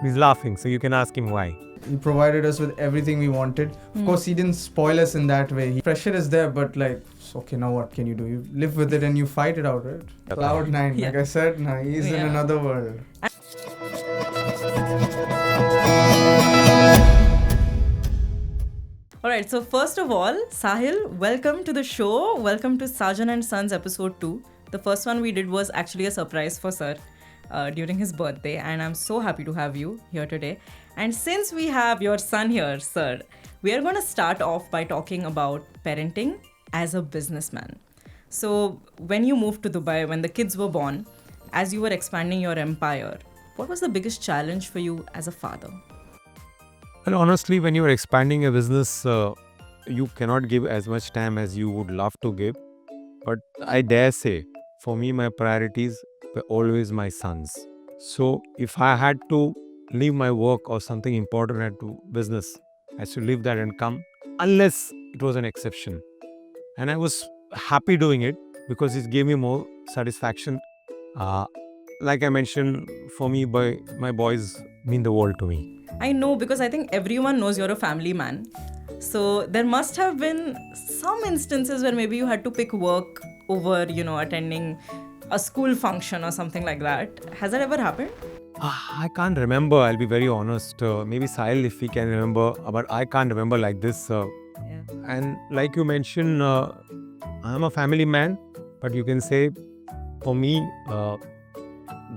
He's laughing, so you can ask him why. He provided us with everything we wanted. Of course, he didn't spoil us in that way. Pressure is there, but like, okay, now what can you do? You live with it and you fight it out, right? Cloud 9, like I said, nah, he's in another world. Alright, so first of all, Sahil, welcome to the show. Welcome to Sajan and Sons episode 2. The first one we did was actually a surprise for Sir during his birthday, and I'm so happy to have you here today. And since we have your son here, Sir, we are going to start off by talking about parenting as a businessman. So, when you moved to Dubai, when the kids were born, as you were expanding your empire, what was the biggest challenge for you as a father? Well, honestly, when you're expanding a business, you cannot give as much time as you would love to give. But I dare say, for me, my priorities were always my sons. So if I had to leave my work or something important at to business, I should leave that and come, unless it was an exception. And I was happy doing it because it gave me more satisfaction. Like I mentioned, for me, my boys mean the world to me. I know, because I think everyone knows you're a family man. So there must have been some instances where maybe you had to pick work over, attending a school function or something like that. Has that ever happened? I can't remember, I'll be very honest. Maybe Sahil, if he can remember, but I can't remember like this. And like you mentioned, I'm a family man, but you can say for me,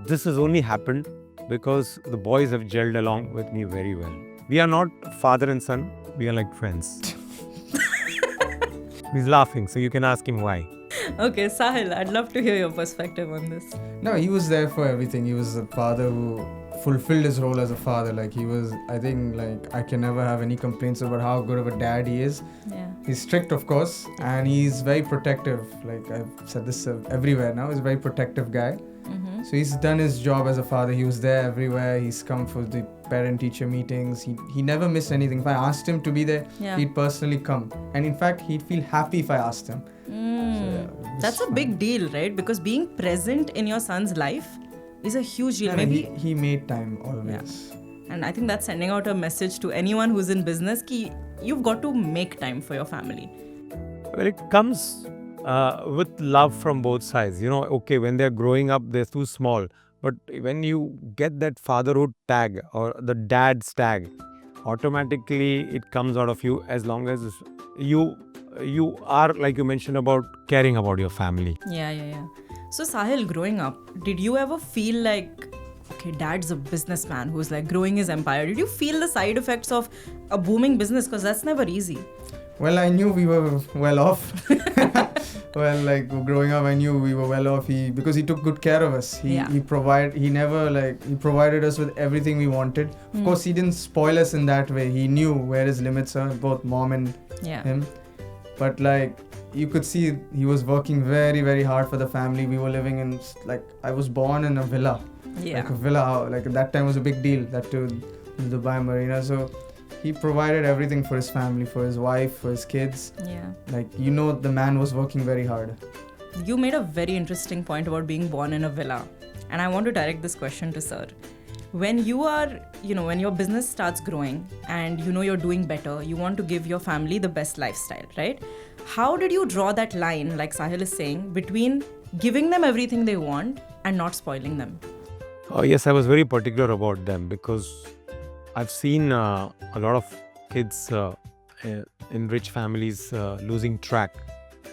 this has only happened because the boys have gelled along with me very well. We are not father and son, we are like friends. He's laughing, so you can ask him why. Okay, Sahil, I'd love to hear your perspective on this. No, he was there for everything. He was a father who fulfilled his role as a father. Like he was, I think, like I can never have any complaints about how good of a dad he is. Yeah. He's strict, of course, and he's very protective. Like I've said this everywhere now. He's a very protective guy. So he's done his job as a father. He was there everywhere. He's come for the parent-teacher meetings. He never missed anything. If I asked him to be there, he'd personally come. And in fact, he'd feel happy if I asked him. That's a big deal, right? Because being present in your son's life is a huge deal. And Maybe he made time always. Yeah. And I think that's sending out a message to anyone who's in business ki you've got to make time for your family. Well, it comes with love from both sides. Okay, when they're growing up, they're too small. But when you get that fatherhood tag or the dad's tag, automatically it comes out of you as long as you are, like you mentioned, about caring about your family. Yeah. So Sahil, growing up, did you ever feel like, okay, dad's a businessman who's like growing his empire? Did you feel the side effects of a booming business? Because that's never easy. Well, I knew we were well off. Well, like growing up, I knew we were well off. Because he took good care of us. He provided us with everything we wanted. Of course, he didn't spoil us in that way. He knew where his limits are, both mom and him. But like you could see, he was working very, very hard for the family. We were living in I was born in a villa. Like a villa, like at that time was a big deal. That to the Dubai Marina. So he provided everything for his family, for his wife, for his kids. Yeah. The man was working very hard. You made a very interesting point about being born in a villa. And I want to direct this question to Sir. When you are, when your business starts growing and you're doing better, you want to give your family the best lifestyle, right? How did you draw that line, like Sahil is saying, between giving them everything they want and not spoiling them? Oh, yes, I was very particular about them because I've seen a lot of kids in rich families losing track.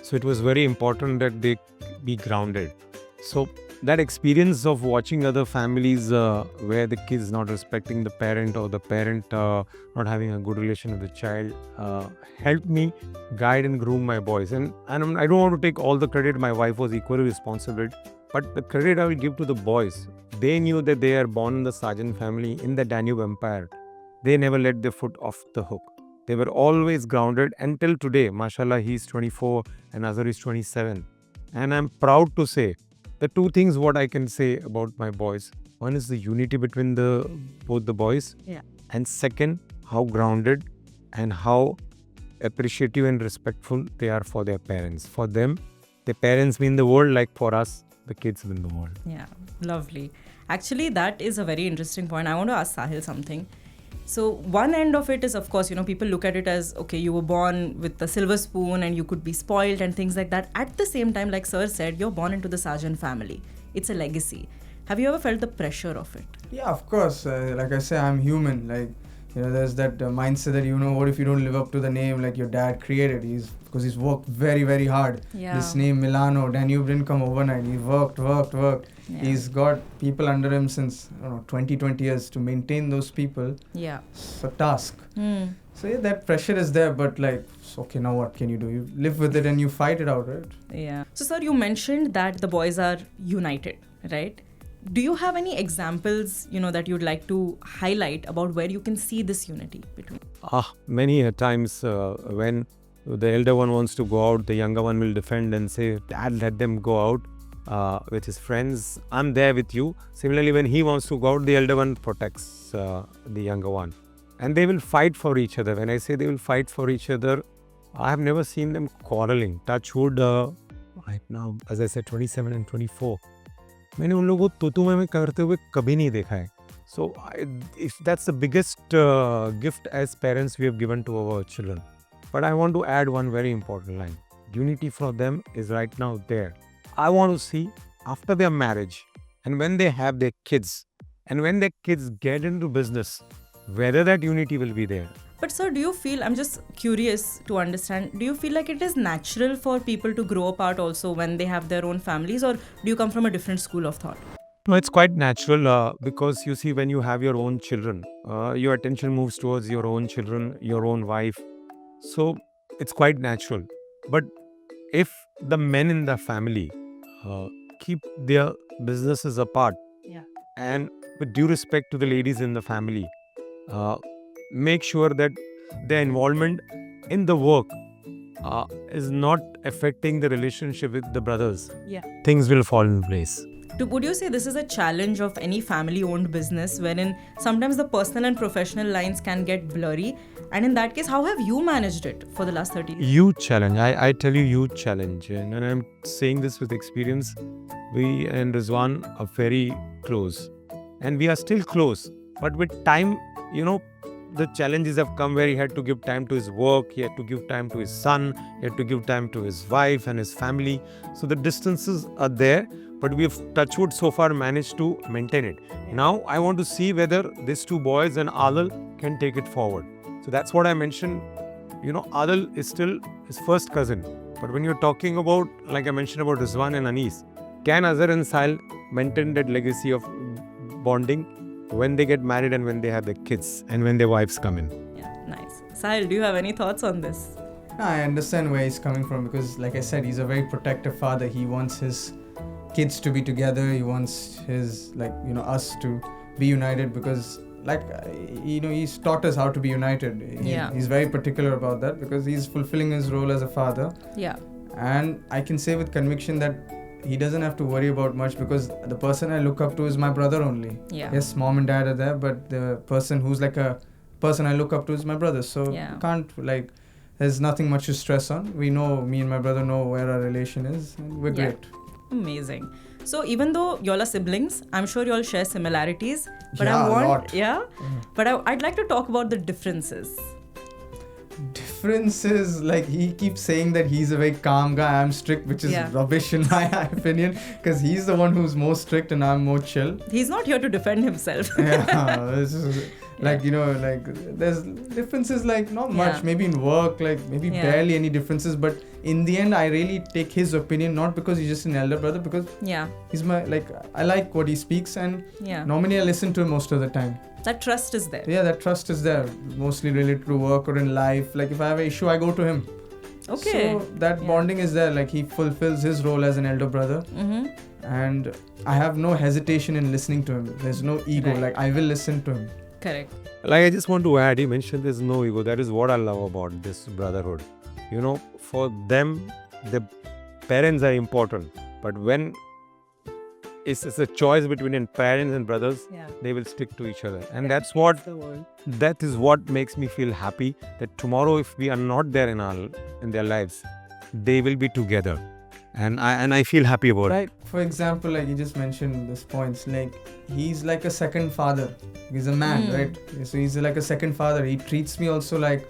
So it was very important that they be grounded. So that experience of watching other families where the kids not respecting the parent or the parent not having a good relation with the child helped me guide and groom my boys. And I don't want to take all the credit. My wife was equally responsible. But the credit I will give to the boys. They knew that they are born in the Sajan family in the Danube Empire. They never let their foot off the hook. They were always grounded until today. Mashallah, he's 24 and Azhar is 27. And I'm proud to say the two things what I can say about my boys. One is the unity between both the boys. Yeah. And second, how grounded and how appreciative and respectful they are for their parents. For them, their parents mean the world, like for us, the kids mean the world. Yeah, lovely. Actually, that is a very interesting point. I want to ask Sahil something. So one end of it is, of course, people look at it as, okay, you were born with a silver spoon and you could be spoiled and things like that. At the same time, like Sir said, you're born into the Sajan family. It's a legacy. Have you ever felt the pressure of it? Yeah, of course. Like I say, I'm human. Like, there's that mindset that, what if you don't live up to the name like your dad created? Because he's worked very, very hard. Yeah. This name Milano, Danube didn't come overnight. He worked. Yeah. He's got people under him since 20 years to maintain those people. Yeah. It's a task. Hmm. So yeah, that pressure is there, but okay, now what can you do? You live with it and you fight it out, right? Yeah. So sir, you mentioned that the boys are united, right? Do you have any examples, that you'd like to highlight about where you can see this unity between? Many a times when the elder one wants to go out, the younger one will defend and say, Dad, let them go out with his friends. I'm there with you. Similarly, when he wants to go out, the elder one protects the younger one. And they will fight for each other. When I say they will fight for each other, I have never seen them quarreling. Touch wood, right now, as I said, 27 and 24. मैंने उन लोगों को तू में करते हुए कभी नहीं देखा है. So if that's the biggest gift as parents we have given to our children. But I want to add one very important line. Unity for them is right now there. I want to see after their marriage and when they have their kids and when their kids get into business, whether that unity will be there. But sir, do you feel, I'm just curious to understand, do you feel like it is natural for people to grow apart also when they have their own families, or do you come from a different school of thought? No, it's quite natural because you see, when you have your own children, your attention moves towards your own children, your own wife. So it's quite natural. But if the men in the family keep their businesses apart, and with due respect to the ladies in the family, make sure that their involvement in the work is not affecting the relationship with the brothers, things will fall in place. Would you say this is a challenge of any family-owned business wherein sometimes the personal and professional lines can get blurry? And in that case, how have you managed it for the last 30 years? Huge challenge. I tell you, huge challenge. And I'm saying this with experience. We and Rizwan are very close. And we are still close. But with time, the challenges have come where he had to give time to his work, he had to give time to his son, he had to give time to his wife and his family. So the distances are there, but we have, touch wood, so far managed to maintain it. Now I want to see whether these two boys and Adil can take it forward. So that's what I mentioned. Adil is still his first cousin. But when you're talking about, like I mentioned about Rizwan and Anis, can Azhar and Sahil maintain that legacy of bonding when they get married and when they have their kids and when their wives come in? Yeah, nice. Sahil, do you have any thoughts on this? No, I understand where he's coming from because, like I said, he's a very protective father. He wants his kids to be together. He wants his, us to be united because, he's taught us how to be united. He's very particular about that because he's fulfilling his role as a father. Yeah. And I can say with conviction that he doesn't have to worry about much because the person I look up to is my brother only. Yeah. Yes, mom and dad are there, but the person who's like a person I look up to is my brother. So there's nothing much to stress on. We know, me and my brother know where our relation is and we're great. Amazing. So even though y'all are siblings, I'm sure y'all share similarities. But a lot. But I'd like to talk about the differences. Differences, he keeps saying that he's a very calm guy, I'm strict, which is rubbish in my opinion because he's the one who's more strict and I'm more chill. He's not here to defend himself. There's differences not much, maybe in work, maybe barely any differences, but in the end I really take his opinion, not because he's just an elder brother, because he's my, I like what he speaks and normally I listen to him most of the time. That trust is there. Yeah, that trust is there, mostly related to work or in life. If I have an issue, I go to him. Okay. So that bonding is there, he fulfills his role as an elder brother. Mm-hmm. And I have no hesitation in listening to him. There's no ego, I will listen to him. Correct. I just want to add, he mentioned there's no ego. That is what I love about this brotherhood. For them, the parents are important. But when it's a choice between parents and brothers, they will stick to each other. And that is what makes me feel happy that tomorrow if we are not there in their lives, they will be together. and I feel happy about it. Right. For example, like you just mentioned this points, like he's like a second father. He's a man, right? So he's like a second father. He treats me also like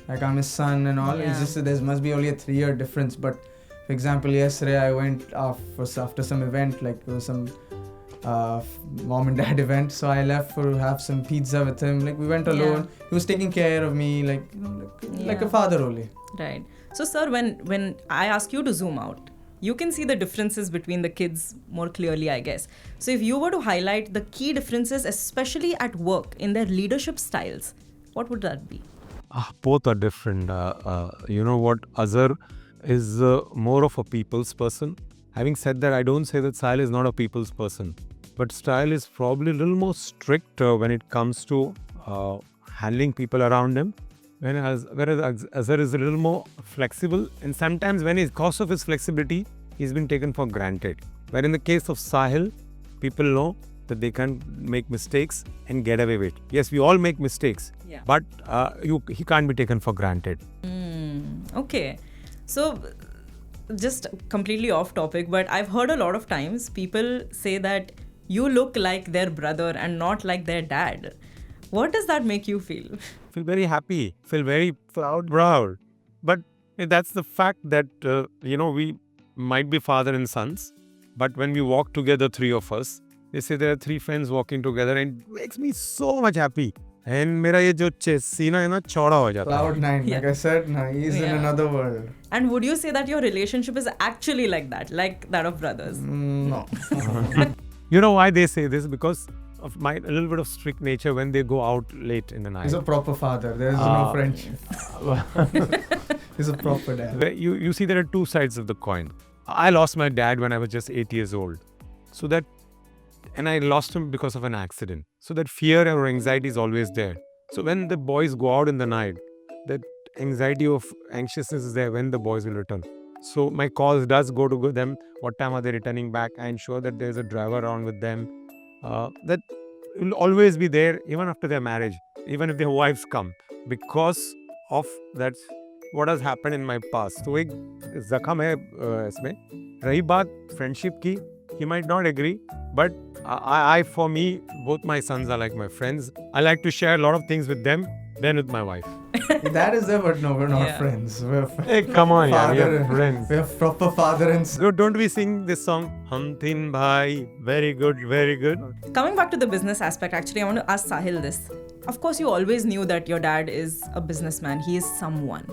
I'm his son and all. It's just there must be only a 3-year difference. But for example, yesterday I went after some event, like there was some mom and dad event. So I left for have some pizza with him. Like we went alone. He was taking care of me, like like a father only. Right. So sir, when I ask you to zoom out, you can see the differences between the kids more clearly, I guess. So if you were to highlight the key differences, especially at work, in their leadership styles, what would that be? Both are different. You know what? Azhar is more of a people's person. Having said that, I don't say that Sahil is not a people's person. But Sahil is probably a little more strict when it comes to handling people around him. Whereas Azhar is a little more flexible, and sometimes because of his flexibility, he's been taken for granted. Where in the case of Sahil, people know that they can make mistakes and get away with it. Yes, we all make mistakes, but he can't be taken for granted. Okay. So, just completely off topic, but I've heard a lot of times people say that you look like their brother and not like their dad. What does that make you feel? Feel very happy, feel very proud. But that's the fact that, we might be father and sons, but when we walk together, 3 of us, they say there are 3 friends walking together, and it makes me so much happy. And mera ye jo सीना है ना चौड़ा हो जाता है. Cloud 9, like I said, he's in another world. And would you say that your relationship is actually like that of brothers? No. You know why they say this? Because of a little bit of strict nature when they go out late in the night. He's a proper father. There's no friendship. He's a proper dad. You see, there are 2 sides of the coin. I lost my dad when I was just 8 years old. And I lost him because of an accident. So that fear or anxiety is always there. So when the boys go out in the night, that anxiousness is there when the boys will return. So my calls does go to them. What time are they returning back? I ensure that there's a driver around with them. That will always be there even after their marriage, even if their wives come, because of that's what has happened in my past. So एक जख्म है इसमें. रही बात friendship की, he might not agree, but for me, both my sons are like my friends. I like to share a lot of things with them than with my wife. That is there, but no, we're not friends. Hey, come on, we are friends. We're proper father and son. So don't we sing this song? Hum Tin Bhai, very good, very good. Coming back to the business aspect, actually, I want to ask Sahil this. Of course, you always knew that your dad is a businessman. He is someone.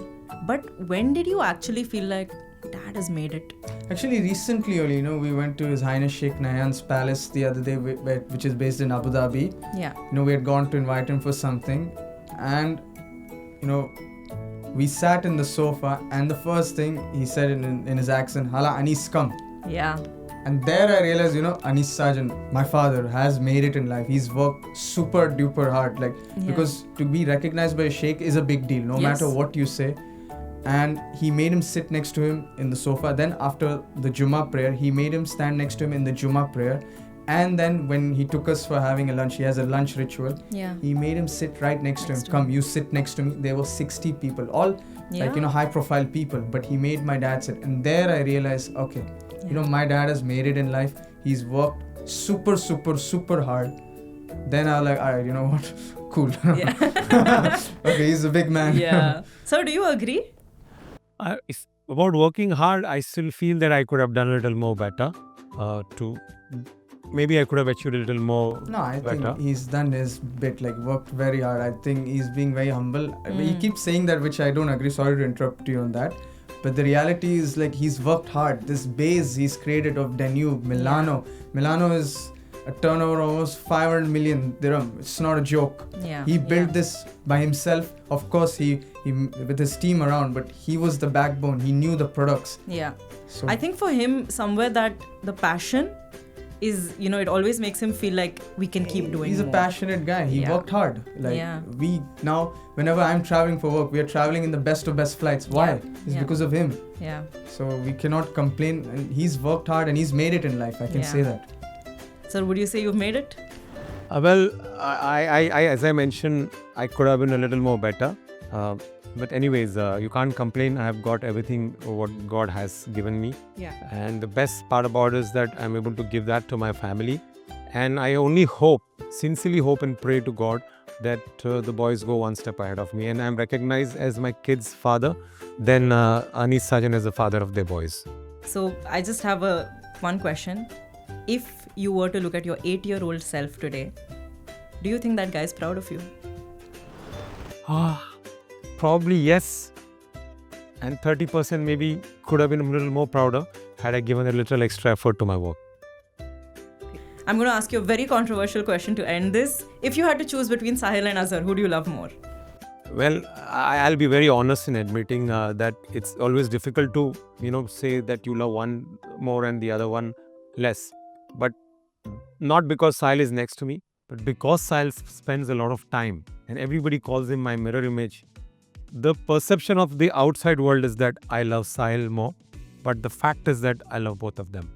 But when did you actually feel like dad has made it? Actually, recently only, we went to His Highness Sheikh Nahyan's palace the other day, which is based in Abu Dhabi. Yeah. We had gone to invite him for something, and we sat in the sofa, and the first thing he said in his accent, "Hala, Anis, come." Yeah. And there I realized, Anis Sajan, my father, has made it in life. He's worked super duper hard, because to be recognized by a sheikh is a big deal, no matter what you say. And he made him sit next to him in the sofa. Then after the Jummah prayer, he made him stand next to him in the Jummah prayer. And then when he took us for having a lunch, he has a lunch ritual. Yeah. He made him sit right next to him. Come, you sit next to me. There were 60 people, all high profile people. But he made my dad sit. And there I realized, okay, my dad has made it in life. He's worked super, super, super hard. Then I was like, all right, you know what? Cool. Yeah. Okay, he's a big man. Yeah. So do you agree? About working hard, I still feel that I could have done a little more better. Maybe I could have achieved a little more. No, I better. think he's done his bit, worked very hard. I think he's being very humble. He keeps saying that, which I don't agree. Sorry to interrupt you on that. But the reality is, he's worked hard. This base he's created of Danube, Milano. Milano is a turnover of almost 500 million dirham. It's not a joke. Yeah. He built this by himself. Of course, he with his team around, but he was the backbone. He knew the products. Yeah. So I think for him, somewhere that the passion is, it always makes him feel like we can keep doing He's more. a passionate guy. He worked hard. We now, whenever I'm traveling for work, we are traveling in the best of best flights. Why? It's because of him. Yeah. So we cannot complain. And he's worked hard and he's made it in life. I can say that. So would you say you've made it? Well, I as I mentioned, I could have been a little more better. But anyways, you can't complain. I have got everything what God has given me. Yeah. And the best part about it is that I'm able to give that to my family. And I only hope, sincerely hope and pray to God that the boys go one step ahead of me. And I'm recognized as my kids' father, then Anis Sajan is the father of their boys. So I just have one question. If you were to look at your 8-year-old self today, do you think that guy is proud of you? Probably yes. And 30% maybe could have been a little more prouder had I given a little extra effort to my work. I'm going to ask you a very controversial question to end this. If you had to choose between Sahil and Azhar, who do you love more? Well, I'll be very honest in admitting that it's always difficult to, say that you love one more and the other one less. But not because Sahil is next to me, but because Sahil spends a lot of time and everybody calls him my mirror image. The perception of the outside world is that I love Sahil more, but the fact is that I love both of them.